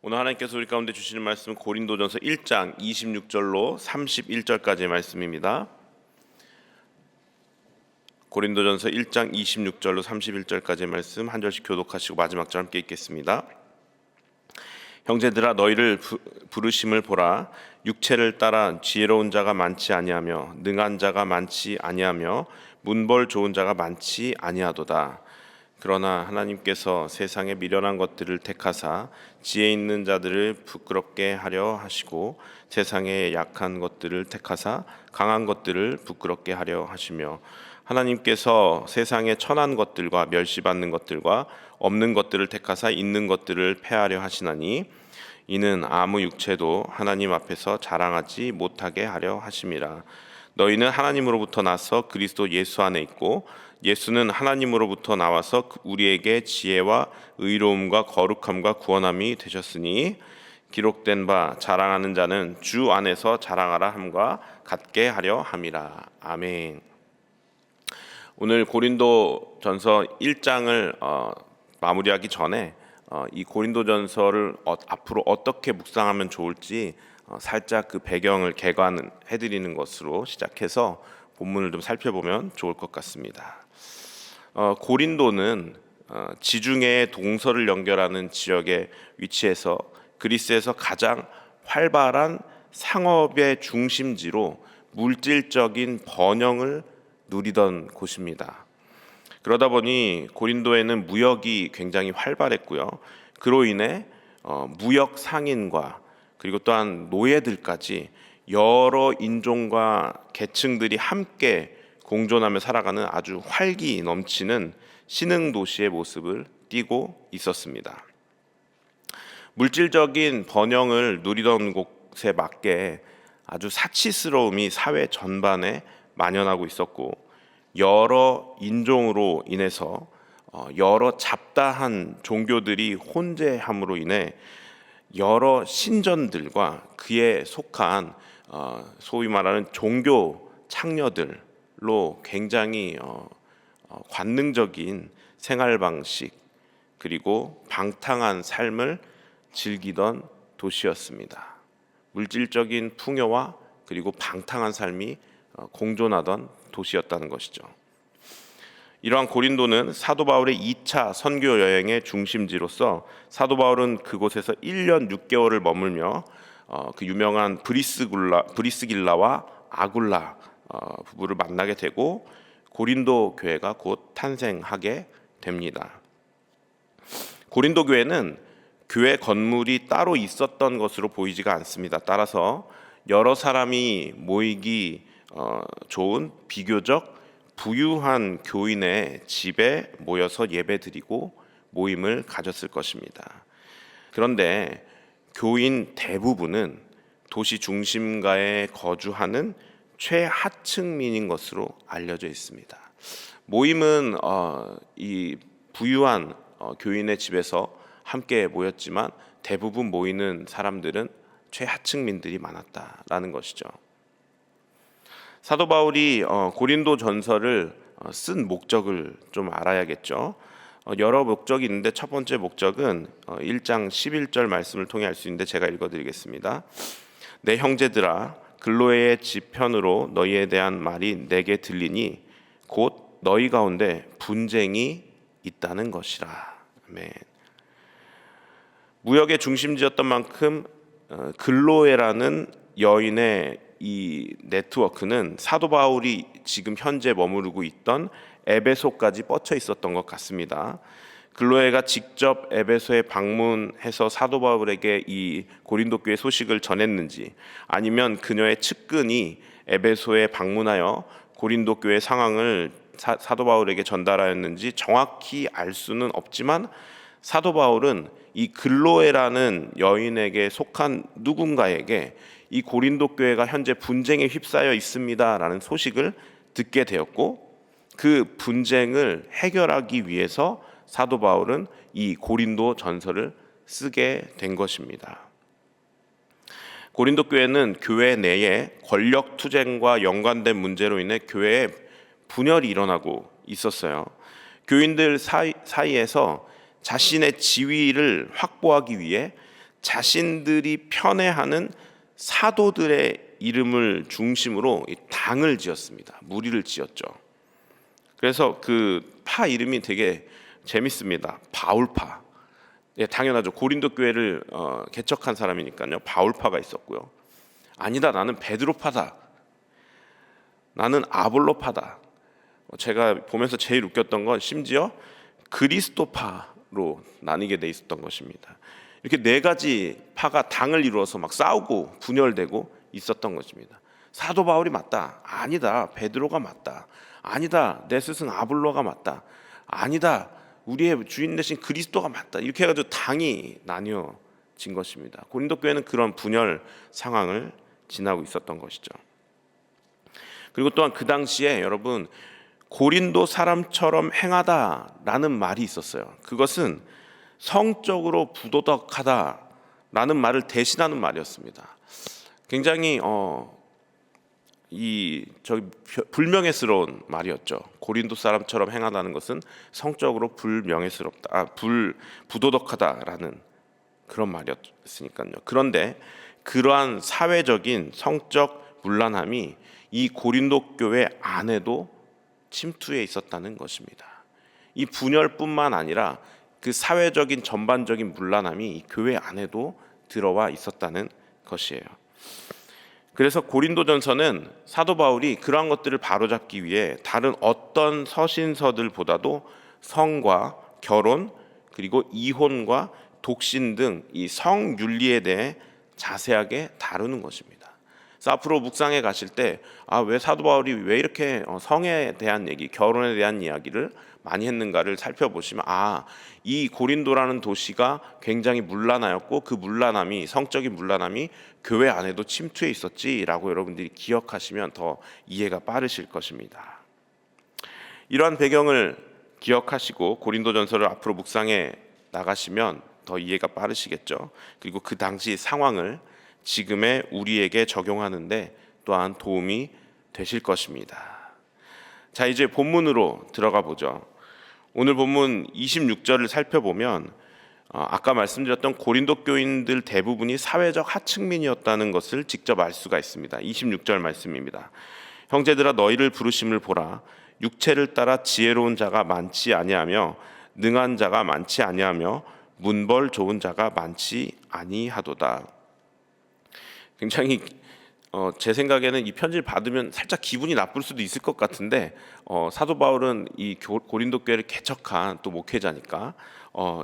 오늘 하나님께서 우리 가운데 주시는 말씀은 고린도전서 1장 26절로 31절까지의 말씀입니다. 고린도전서 1장 26절로 31절까지의 말씀 한 절씩 교독하시고 마지막 절 함께 읽겠습니다. 형제들아, 너희를 부르심을 보라. 육체를 따라 지혜로운 자가 많지 아니하며 능한 자가 많지 아니하며 문벌 좋은 자가 많지 아니하도다. 그러나 하나님께서 세상에 미련한 것들을 택하사 지혜 있는 자들을 부끄럽게 하려 하시고 세상에 약한 것들을 택하사 강한 것들을 부끄럽게 하려 하시며 하나님께서 세상에 천한 것들과 멸시받는 것들과 없는 것들을 택하사 있는 것들을 패하려 하시나니 이는 아무 육체도 하나님 앞에서 자랑하지 못하게 하려 하심이라. 너희는 하나님으로부터 나서 그리스도 예수 안에 있고 예수는 하나님으로부터 나와서 우리에게 지혜와 의로움과 거룩함과 구원함이 되셨으니 기록된 바 자랑하는 자는 주 안에서 자랑하라 함과 같게 하려 함이라. 아멘. 오늘 고린도전서 1장을 마무리하기 전에 이 고린도전서를 앞으로 어떻게 묵상하면 좋을지 살짝 그 배경을 개관해드리는 것으로 시작해서 본문을 좀 살펴보면 좋을 것 같습니다. 고린도는 지중해의 동서를 연결하는 지역에 위치해서 그리스에서 가장 활발한 상업의 중심지로 물질적인 번영을 누리던 곳입니다. 그러다 보니 고린도에는 무역이 굉장히 활발했고요. 그로 인해 무역 상인과 그리고 또한 노예들까지 여러 인종과 계층들이 함께 공존하며 살아가는 아주 활기 넘치는 신흥 도시의 모습을 띠고 있었습니다. 물질적인 번영을 누리던 곳에 맞게 아주 사치스러움이 사회 전반에 만연하고 있었고 여러 인종으로 인해서 여러 잡다한 종교들이 혼재함으로 인해 여러 신전들과 그에 속한 소위 말하는 종교 창녀들로 굉장히 관능적인 생활 방식 그리고 방탕한 삶을 즐기던 도시였습니다. 물질적인 풍요와 그리고 방탕한 삶이 공존하던 도시였다는 것이죠. 이러한 고린도는 사도 바울의 2차 선교 여행의 중심지로서 사도 바울은 그곳에서 1년 6개월을 머물며 그 유명한 브리스길라와 아굴라 부부를 만나게 되고 고린도 교회가 곧 탄생하게 됩니다. 고린도 교회는 교회 건물이 따로 있었던 것으로 보이지가 않습니다. 따라서 여러 사람이 모이기 좋은 비교적 부유한 교인의 집에 모여서 예배드리고 모임을 가졌을 것입니다. 그런데 교인 대부분은 도시 중심가에 거주하는 최하층민인 것으로 알려져 있습니다. 모임은 이 부유한 교인의 집에서 함께 모였지만 대부분 모이는 사람들은 최하층민들이 많았다라는 것이죠. 사도 바울이 고린도 전서를 쓴 목적을 좀 알아야겠죠. 여러 목적이 있는데 첫 번째 목적은 1장 11절 말씀을 통해 알 수 있는데 제가 읽어드리겠습니다. 내 형제들아, 글로에의 집 편으로 너희에 대한 말이 내게 들리니 곧 너희 가운데 분쟁이 있다는 것이라. 아멘. 무역의 중심지였던 만큼 글로에라는 여인의 이 네트워크는 사도 바울이 지금 현재 머무르고 있던 에베소까지 뻗쳐 있었던 것 같습니다. 글로에가 직접 에베소에 방문해서 사도 바울에게 이 고린도 교회 소식을 전했는지 아니면 그녀의 측근이 에베소에 방문하여 고린도 교회 상황을 사도 바울에게 전달하였는지 정확히 알 수는 없지만 사도 바울은 이 글로에라는 여인에게 속한 누군가에게 이 고린도 교회가 현재 분쟁에 휩싸여 있습니다라는 소식을 듣게 되었고 그 분쟁을 해결하기 위해서 사도 바울은 이 고린도 전서를 쓰게 된 것입니다. 고린도 교회는 교회 내에 권력 투쟁과 연관된 문제로 인해 교회에 분열이 일어나고 있었어요. 교인들 사이에서 자신의 지위를 확보하기 위해 자신들이 편애하는 사도들의 이름을 중심으로 이 당을 지었습니다. 무리를 지었죠. 그래서 그 파 이름이 되게 재밌습니다. 바울파. 예, 당연하죠. 고린도 교회를 개척한 사람이니까요. 바울파가 있었고요. 아니다, 나는 베드로파다. 나는 아볼로파다. 제가 보면서 제일 웃겼던 건 심지어 그리스도파로 나뉘게 돼 있었던 것입니다. 이렇게 네 가지 파가 당을 이루어서 막 싸우고 분열되고 있었던 것입니다. 사도 바울이 맞다. 아니다. 베드로가 맞다. 아니다. 내 스승 아볼로가 맞다. 아니다. 우리의 주인 되신 그리스도가 맞다. 이렇게 해가지고 당이 나뉘어진 것입니다. 고린도 교회는 그런 분열 상황을 지나고 있었던 것이죠. 그리고 또한 그 당시에 여러분, 고린도 사람처럼 행하다라는 말이 있었어요. 그것은 성적으로 부도덕하다라는 말을 대신하는 말이었습니다. 굉장히 불명예스러운 말이었죠. 고린도 사람처럼 행하다는 것은 성적으로 부도덕하다라는 그런 말이었으니까요. 그런데 그러한 사회적인 성적 문란함이 이 고린도 교회 안에도 침투해 있었다는 것입니다. 이 분열뿐만 아니라 그 사회적인 전반적인 문란함이 이 교회 안에도 들어와 있었다는 것이에요. 그래서 고린도전서는 사도 바울이 그러한 것들을 바로잡기 위해 다른 어떤 서신서들보다도 성과 결혼 그리고 이혼과 독신 등 이 성윤리에 대해 자세하게 다루는 것입니다. 그래서 앞으로 묵상에 가실 때 왜 사도 바울이 왜 이렇게 성에 대한 얘기, 결혼에 대한 이야기를 많이 했는가를 살펴보시면 이 고린도라는 도시가 굉장히 문란하였고 그 문란함이, 성적인 문란함이 교회 안에도 침투해 있었지라고 여러분들이 기억하시면 더 이해가 빠르실 것입니다. 이러한 배경을 기억하시고 고린도전서를 앞으로 묵상해 나가시면 더 이해가 빠르시겠죠. 그리고 그 당시 상황을 지금의 우리에게 적용하는데 또한 도움이 되실 것입니다. 자, 이제 본문으로 들어가 보죠. 오늘 본문 26절을 살펴보면 아까 말씀드렸던 고린도 교인들 대부분이 사회적 하층민이었다는 것을 직접 알 수가 있습니다. 26절 말씀입니다. 형제들아, 너희를 부르심을 보라. 육체를 따라 지혜로운 자가 많지 아니하며 능한 자가 많지 아니하며 문벌 좋은 자가 많지 아니하도다. 굉장히 제 생각에는 이 편지를 받으면 살짝 기분이 나쁠 수도 있을 것 같은데 사도 바울은 이 고린도 교회를 개척한 또 목회자니까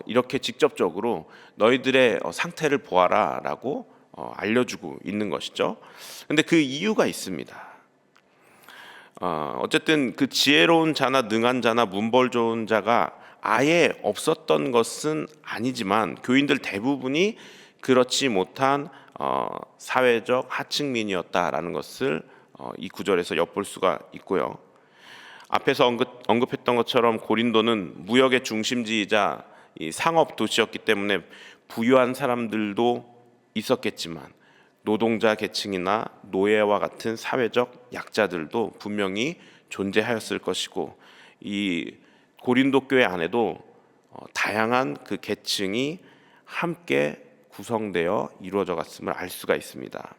이렇게 직접적으로 너희들의 상태를 보아라라고 알려주고 있는 것이죠. 근데 그 이유가 있습니다. 어쨌든 그 지혜로운 자나 능한 자나 문벌 좋은 자가 아예 없었던 것은 아니지만 교인들 대부분이 그렇지 못한 사회적 하층민이었다라는 것을 이 구절에서 엿볼 수가 있고요. 앞에서 언급했던 것처럼 고린도는 무역의 중심지이자 이 상업 도시였기 때문에 부유한 사람들도 있었겠지만 노동자 계층이나 노예와 같은 사회적 약자들도 분명히 존재하였을 것이고 이 고린도 교회 안에도 다양한 그 계층이 함께 구성되어 이루어져 갔음을 알 수가 있습니다.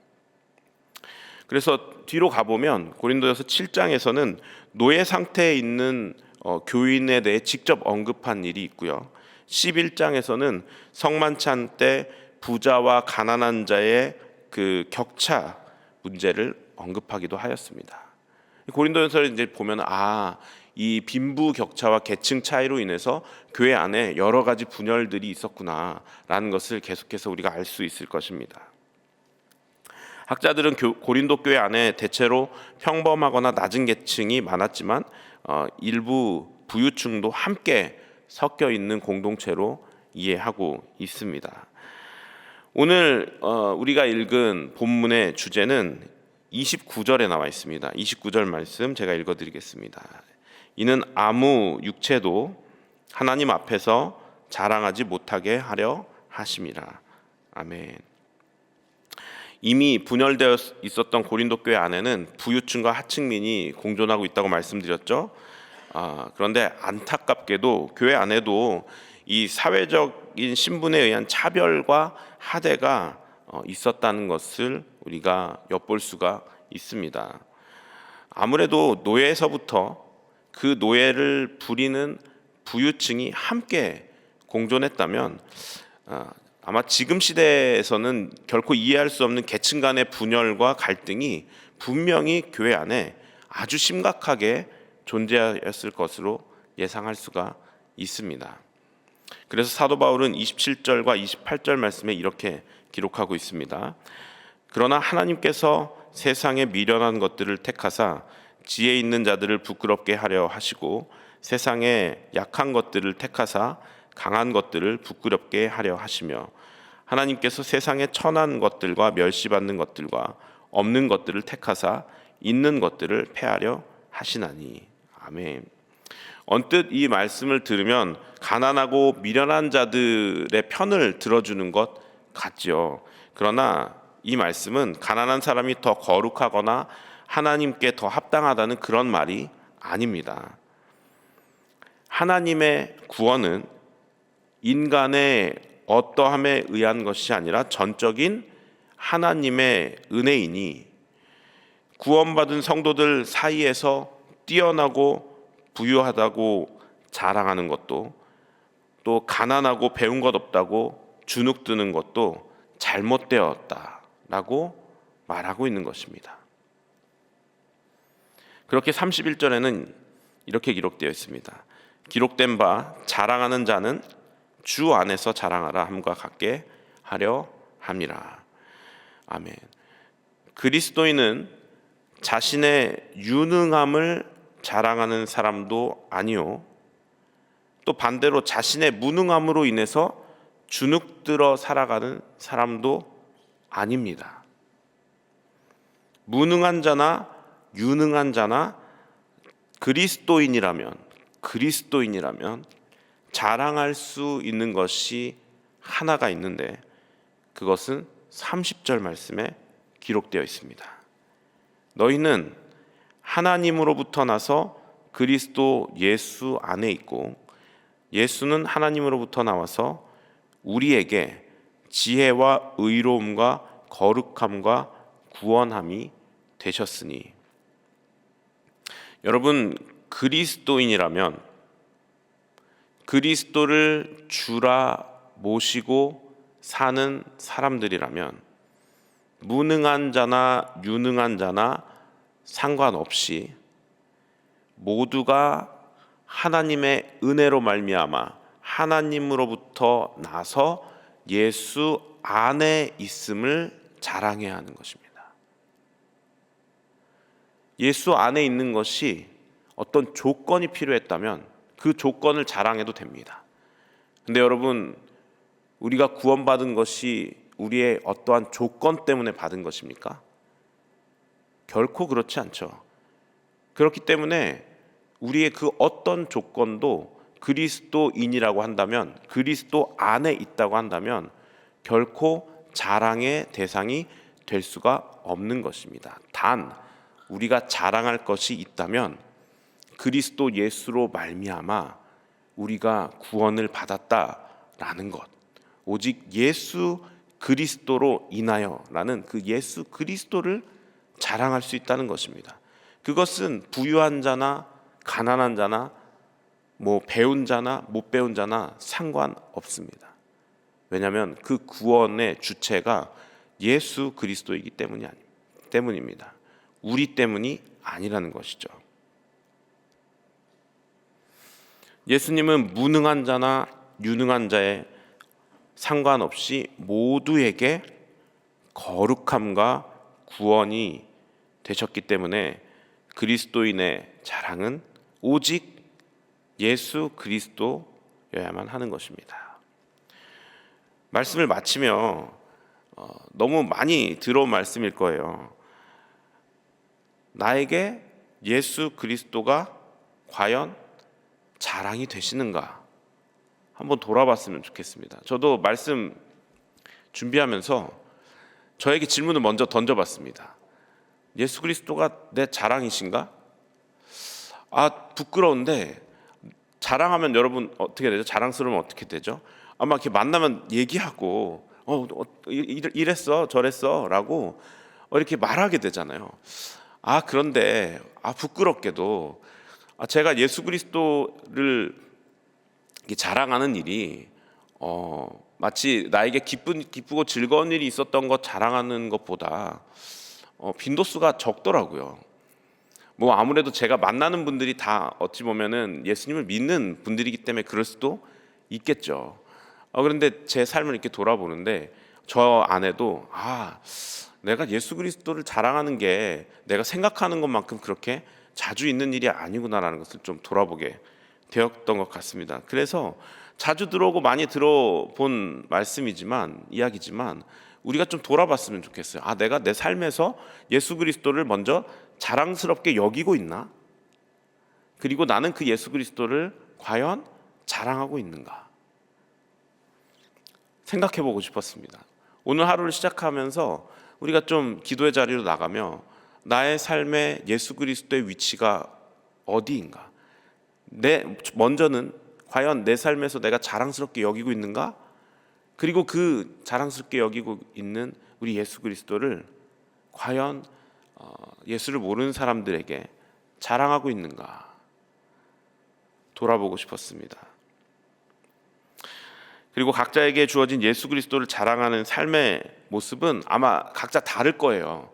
그래서 뒤로 가보면 고린도전서 7장에서는 노예 상태에 있는 교인에 대해 직접 언급한 일이 있고요. 11장에서는 성만찬 때 부자와 가난한 자의 그 격차 문제를 언급하기도 하였습니다. 고린도전서를 이제 보면 이 빈부 격차와 계층 차이로 인해서 교회 안에 여러 가지 분열들이 있었구나라는 것을 계속해서 우리가 알 수 있을 것입니다. 학자들은 고린도 교회 안에 대체로 평범하거나 낮은 계층이 많았지만 일부 부유층도 함께 섞여 있는 공동체로 이해하고 있습니다. 오늘 우리가 읽은 본문의 주제는 29절에 나와 있습니다. 29절 말씀 제가 읽어드리겠습니다. 이는 아무 육체도 하나님 앞에서 자랑하지 못하게 하려 하심이라. 아멘. 이미 분열되어 있었던 고린도 교회 안에는 부유층과 하층민이 공존하고 있다고 말씀드렸죠. 그런데 안타깝게도 교회 안에도 이 사회적인 신분에 의한 차별과 하대가 있었다는 것을 우리가 엿볼 수가 있습니다. 아무래도 노예에서부터 그 노예를 부리는 부유층이 함께 공존했다면 아마 지금 시대에서는 결코 이해할 수 없는 계층 간의 분열과 갈등이 분명히 교회 안에 아주 심각하게 존재하였을 것으로 예상할 수가 있습니다. 그래서 사도 바울은 27절과 28절 말씀에 이렇게 기록하고 있습니다. 그러나 하나님께서 세상에 미련한 것들을 택하사 지혜 있는 자들을 부끄럽게 하려 하시고 세상에 약한 것들을 택하사 강한 것들을 부끄럽게 하려 하시며 하나님께서 세상에 천한 것들과 멸시받는 것들과 없는 것들을 택하사 있는 것들을 폐하려 하시나니. 아멘. 언뜻 이 말씀을 들으면 가난하고 미련한 자들의 편을 들어주는 것 같죠. 그러나 이 말씀은 가난한 사람이 더 거룩하거나 하나님께 더 합당하다는 그런 말이 아닙니다. 하나님의 구원은 인간의 어떠함에 의한 것이 아니라 전적인 하나님의 은혜이니 구원받은 성도들 사이에서 뛰어나고 부유하다고 자랑하는 것도 또 가난하고 배운 것 없다고 주눅드는 것도 잘못되었다라고 말하고 있는 것입니다. 그렇게 31절에는 이렇게 기록되어 있습니다. 기록된 바 자랑하는 자는 주 안에서 자랑하라 함과 같게 하려 함이라. 아멘. 그리스도인은 자신의 유능함을 자랑하는 사람도 아니요, 또 반대로 자신의 무능함으로 인해서 주눅들어 살아가는 사람도 아닙니다. 무능한 자나 유능한 자나 그리스도인이라면 자랑할 수 있는 것이 하나가 있는데 그것은 30절 말씀에 기록되어 있습니다. 너희는 하나님으로부터 나서 그리스도 예수 안에 있고 예수는 하나님으로부터 나와서 우리에게 지혜와 의로움과 거룩함과 구원함이 되셨으니. 여러분, 그리스도인이라면 그리스도를 주라 모시고 사는 사람들이라면 무능한 자나 유능한 자나 상관없이 모두가 하나님의 은혜로 말미암아 하나님으로부터 나서 예수 안에 있음을 자랑해야 하는 것입니다. 예수 안에 있는 것이 어떤 조건이 필요했다면 그 조건을 자랑해도 됩니다. 근데 여러분, 우리가 구원받은 것이 우리의 어떠한 조건 때문에 받은 것입니까? 결코 그렇지 않죠. 그렇기 때문에 우리의 그 어떤 조건도 그리스도인이라고 한다면, 그리스도 안에 있다고 한다면 결코 자랑의 대상이 될 수가 없는 것입니다. 단 우리가 자랑할 것이 있다면 그리스도 예수로 말미암아 우리가 구원을 받았다라는 것, 오직 예수 그리스도로 인하여라는 그 예수 그리스도를 자랑할 수 있다는 것입니다. 그것은 부유한 자나 가난한 자나 배운 자나 못 배운 자나 상관없습니다. 왜냐하면 그 구원의 주체가 예수 그리스도이기 때문입니다. 우리 때문이 아니라는 것이죠. 예수님은 무능한 자나 유능한 자에 상관없이 모두에게 거룩함과 구원이 되셨기 때문에 그리스도인의 자랑은 오직 예수 그리스도여야만 하는 것입니다. 말씀을 마치며 너무 많이 들어온 말씀일 거예요. 나에게 예수 그리스도가 과연 자랑이 되시는가? 한번 돌아봤으면 좋겠습니다. 저도 말씀 준비하면서 저에게 질문을 먼저 던져봤습니다. 예수 그리스도가 내 자랑이신가? 부끄러운데 자랑하면 여러분 어떻게 되죠? 자랑스러우면 어떻게 되죠? 아마 이렇게 만나면 얘기하고 이랬어 저랬어라고 이렇게 말하게 되잖아요. 그런데 부끄럽게도 제가 예수 그리스도를 자랑하는 일이 마치 나에게 기쁘고 즐거운 일이 있었던 것 자랑하는 것보다 빈도수가 적더라고요. 뭐 아무래도 제가 만나는 분들이 다 어찌 보면은 예수님을 믿는 분들이기 때문에 그럴 수도 있겠죠. 그런데 제 삶을 이렇게 돌아보는데 저 안에도 내가 예수 그리스도를 자랑하는 게 내가 생각하는 것만큼 그렇게 자주 있는 일이 아니구나라는 것을 좀 돌아보게 되었던 것 같습니다. 그래서 자주 들어오고 많이 들어본 이야기지만 우리가 좀 돌아봤으면 좋겠어요. 내가 내 삶에서 예수 그리스도를 먼저 자랑스럽게 여기고 있나? 그리고 나는 그 예수 그리스도를 과연 자랑하고 있는가? 생각해 보고 싶었습니다. 오늘 하루를 시작하면서 우리가 좀 기도의 자리로 나가며 나의 삶에 예수 그리스도의 위치가 어디인가? 먼저는 과연 내 삶에서 내가 자랑스럽게 여기고 있는가? 그리고 그 자랑스럽게 여기고 있는 우리 예수 그리스도를 과연 예수를 모르는 사람들에게 자랑하고 있는가? 돌아보고 싶었습니다. 그리고 각자에게 주어진 예수 그리스도를 자랑하는 삶의 모습은 아마 각자 다를 거예요.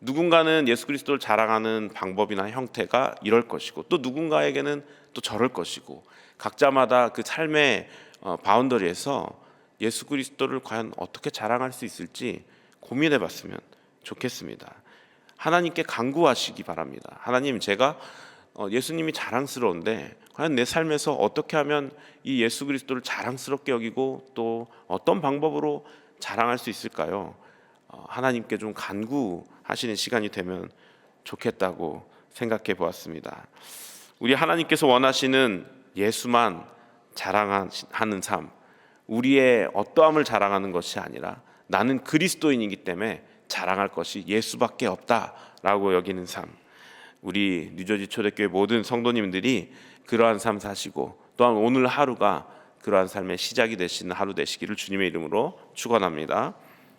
누군가는 예수 그리스도를 자랑하는 방법이나 형태가 이럴 것이고 또 누군가에게는 또 저럴 것이고 각자마다 그 삶의 바운더리에서 예수 그리스도를 과연 어떻게 자랑할 수 있을지 고민해 봤으면 좋겠습니다. 하나님께 간구하시기 바랍니다. 하나님, 제가 예수님이 자랑스러운데 과연 내 삶에서 어떻게 하면 이 예수 그리스도를 자랑스럽게 여기고 또 어떤 방법으로 자랑할 수 있을까요? 하나님께 좀 간구하시는 시간이 되면 좋겠다고 생각해 보았습니다. 우리 하나님께서 원하시는 예수만 자랑하는 삶, 우리의 어떠함을 자랑하는 것이 아니라 나는 그리스도인이기 때문에 자랑할 것이 예수밖에 없다라고 여기는 삶, 우리 뉴저지 초대교회 모든 성도님들이 그러한 삶 사시고 또한 오늘 하루가 그러한 삶의 시작이 되시는 하루 되시기를 주님의 이름으로 축원합니다.